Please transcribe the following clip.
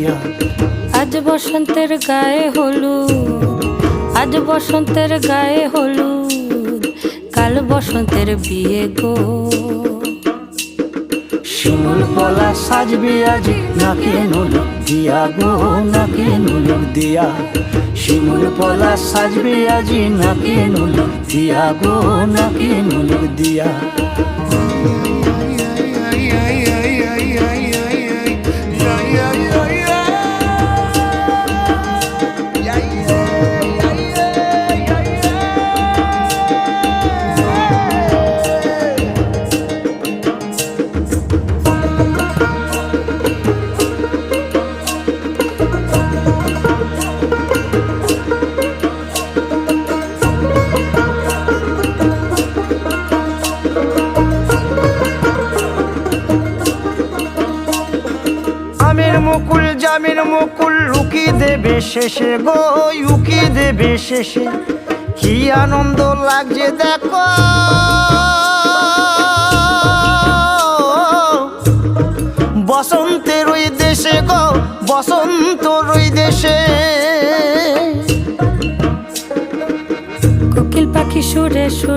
দিয়া। আজ বসন্তের গায়ে হলুদ, আজ বসন্তের গায়ে হলুদ, কাল বসন্তের বিয়ে গো। শিমুল পলা সাজবে আজি নাকে নুলুক দিয়া গো, নাকে নুলুক দিয়া। শিমুল পলা সাজবে আজি নাকে নুলুক দিয়া গো, নাকে নুলুক দিয়া। আমের মুকুল জামের মুকুল লুকি দেবে শেষে গো, উকি দেবে শেষে। কি আনন্দ লাগছে দেখো, বসন্তের ওই দেশে গো, বসন্তর ওই দেশে। কোকিল পাখি সুরে সুরে